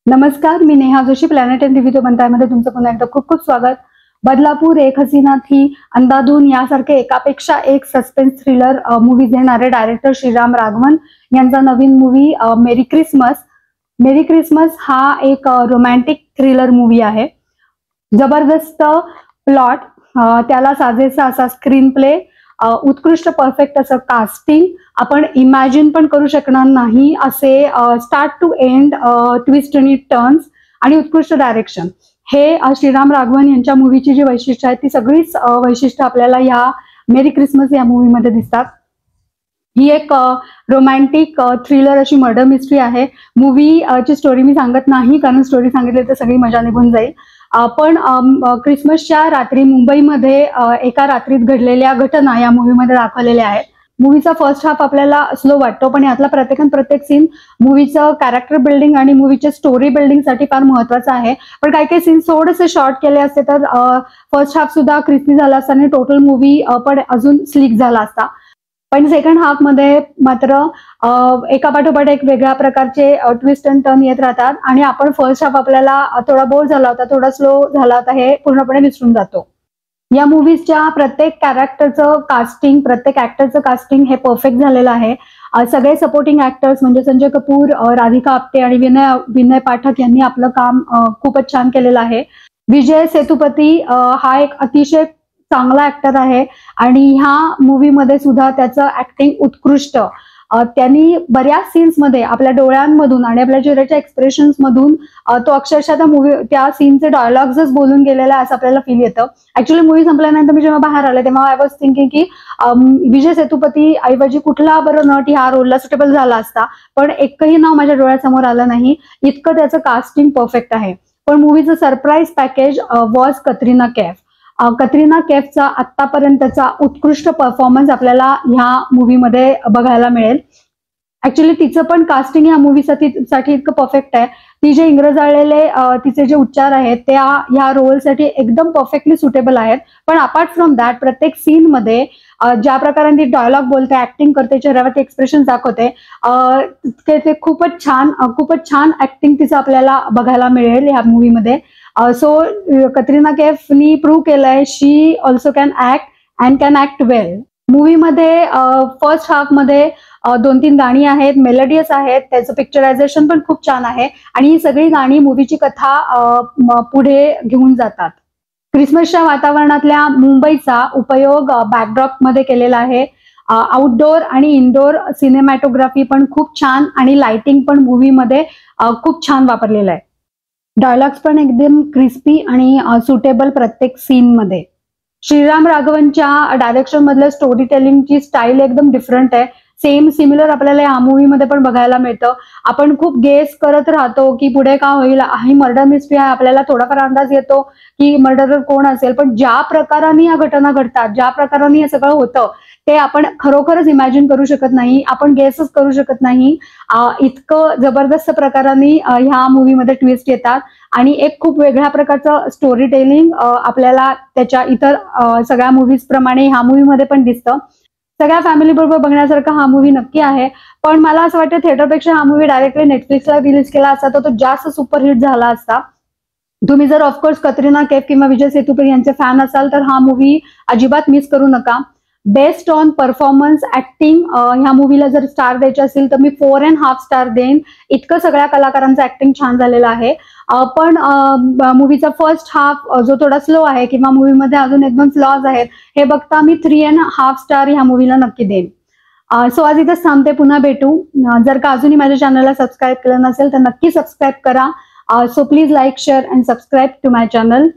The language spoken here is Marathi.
नमस्कार, मी Neha Joshi. Planet and review बनतायमध्ये तुमचं पुन्हा एकदा खूप खूप स्वागत. बदलापूर, एक हसीना थी, अंधाधुन यासारखे एकापेक्षा एक सस्पेन्स थ्रिलर मूवी देणारे डायरेक्टर श्रीराम राघवन यांचा नवीन movie Merry Christmas. Merry Christmas हा एक रोमॅन्टिक थ्रिलर मूवी आहे. जबरदस्त प्लॉट, त्याला साजेसा असा स्क्रीन प्ले, उत्कृष्ट परफेक्ट असं कास्टिंग, आपण इमॅजिन पण करू शकणार नाही असे स्टार्ट टू एंड ट्विस्ट आणि टर्न्स आणि उत्कृष्ट डायरेक्शन. हे श्रीराम राघवन यांच्या मूवीची जी वैशिष्ट्य आहेत ती सगळीच वैशिष्ट्य आपल्याला या मेरी क्रिसमस या मूवीमध्ये दिसतात. ही एक रोमॅन्टिक थ्रिलर अशी मर्डर मिस्ट्री आहे. मूवी ची स्टोरी मी सांगत नाही, कारण स्टोरी सांगितली तर सगळी मजा निघून जाईल. पण क्रिसमसच्या रात्री मुंबईमध्ये एका रात्रीत घडलेल्या घटना या मूवीमध्ये दाखवलेल्या आहेत. मूवीचा फर्स्ट हाफ आपल्याला स्लो वाटतो, पण यातला प्रत्येक सीन मूवीचं कॅरेक्टर बिल्डिंग आणि मूवीच्या स्टोरी बिल्डिंगसाठी फार महत्वाचा आहे. पण काही सीन थोडेसे शॉर्ट केले असते तर फर्स्ट हाफ सुद्धा क्रिस्पी झाला असता आणि टोटल मूवी पण अजून स्लीक झाला असता. पण सेकंड हाफ मध्ये मात्र एका पाठोपाठ एक वेगळ्या प्रकारचे ट्विस्ट अँड टर्न येत राहतात आणि आपण फर्स्ट हाफ आपल्याला थोडा बोर झाला होता, थोडा स्लो झाला होता हे पूर्णपणे विसरून जातो. या मूवीजच्या प्रत्येक कॅरेक्टरचं कास्टिंग, प्रत्येक ऍक्टरचं कास्टिंग हे परफेक्ट झालेलं आहे. सगळे सपोर्टिंग ऍक्टर्स म्हणजे संजय कपूर, राधिका आपटे आणि विनय पाठक यांनी आपलं काम खूपच छान केलेलं आहे. विजय सेतुपती हा एक अतिशय चांगला ऍक्टर आहे आणि ह्या मूवीमध्ये सुद्धा त्याचं ऍक्टिंग उत्कृष्ट. त्यांनी बऱ्याच सीन्स मध्ये आपल्या डोळ्यांमधून आणि आपल्या चेहऱ्याच्या एक्सप्रेशन्स मधून तो अक्षरशः त्या सीनचे डायलॉग्सच बोलून गेलेला आहे असं आपल्याला फील येतं. ऍक्च्युली मूवी संपल्यानंतर मी जेव्हा बाहेर आले तेव्हा आय वॉज थिंकिंग की विजय सेतुपती ऐवजी कुठला बरं नट ह्या रोलला सुटेबल झाला असता, पण एकही नाव माझ्या डोळ्यासमोर आलं नाही. इतकं त्याचं कास्टिंग परफेक्ट आहे. पण मूवीचं surprise package was Katrina Kaif. Katrina कैफचा आतापर्यंतचा उत्कृष्ट परफॉर्मन्स आपल्याला ह्या मूवीमध्ये बघायला मिळेल. ऍक्च्युली तिचं पण कास्टिंग ह्या मूवीसाठी इतकं परफेक्ट आहे. ती जे इंग्रजाळलेले तिचे जे उच्चार आहेत त्या ह्या रोलसाठी एकदम परफेक्टली सुटेबल आहेत. पण अपार्ट फ्रॉम दॅट प्रत्येक सीन मध्ये ज्या प्रकारे ती डायलॉग बोलते, ऍक्टिंग करते, चेहऱ्यावरती एक्सप्रेशन दाखवते, ते खूपच छान ऍक्टिंग तिचं आपल्याला बघायला मिळेल ह्या मूवीमध्ये. सो कतरिना कैफनी प्रूव्ह केलंय she also can act and can act well. मूवीमध्ये फर्स्ट हाफ मध्ये 2-3 गाणी आहेत, मेलोडियस आहेत, त्याचं पिक्चरायझेशन पण खूप छान आहे आणि ही सगळी गाणी मूवीची कथा पुढे घेऊन जातात. क्रिसमसच्या वातावरणातल्या मुंबईचा उपयोग बॅकड्रॉप मध्ये केलेला आहे. आउटडोअर आणि इनडोअर सिनेमॅटोग्राफी पण खूप छान आणि लाइटिंग पण मूवीमध्ये खूप छान वापरलेलं आहे. डायलॉग्स पण एकदम क्रिस्पी आणि सुटेबल प्रत्येक सीन मध्ये. श्रीराम राघवनच्या डायरेक्शन मधल्या स्टोरी टेलिंगची स्टाईल एकदम डिफरंट आहे. सेम सिमिलर आपल्याला या मूवीमध्ये पण बघायला मिळतं. आपण खूप गेस करत राहतो की पुढे का होईल. ही मर्डर मिस्ट्री आहे, आपल्याला थोडाफार अंदाज येतो की मर्डरर कोण असेल, पण ज्या प्रकाराने या घटना घडतात, ज्या प्रकाराने हे सगळं होतं ते आपण खरोखरच इमॅजिन करू शकत नाही, आपण गेसच करू शकत नाही. इतकं जबरदस्त प्रकाराने ह्या मूवीमध्ये ट्विस्ट येतात आणि एक खूप वेगळ्या प्रकारचं स्टोरी टेलिंग आपल्याला त्याच्या इतर सगळ्या मूवीज प्रमाणे ह्या मूवीमध्ये पण दिसतं. सगळ्या फॅमिली बरोबर बघण्यासारखा हा मूवी नक्की आहे. पण मला असं वाटतं थिएटरपेक्षा हा मूवी डायरेक्टली नेटफ्लिक्सला रिलीज केला असता तर तो जास्त सुपरहिट झाला असता. तुम्ही जर ऑफकोर्स कतरिना कैफ किंवा विजय सेतुपती यांचे फॅन असाल तर हा मूवी अजिबात मिस करू नका. बेस्ड ऑन परफॉर्मन्स, ऍक्टिंग ह्या मूवीला जर स्टार द्यायचे असेल तर मी 4.5 स्टार देईन. इतकं सगळ्या कलाकारांचं ऍक्टिंग छान झालेलं आहे. पण मूवीचा फर्स्ट हाफ जो थोडा स्लो आहे किंवा मूवीमध्ये अजून एकदम फ्लॉज आहेत हे बघता मी 3.5 स्टार ह्या मूवीला नक्की देईन. सो आज इथंच थांबते, पुन्हा भेटू. जर का अजूनही माझ्या चॅनलला सबस्क्राईब केलं नसेल तर नक्की सबस्क्राईब करा. So please like, share and subscribe to my channel.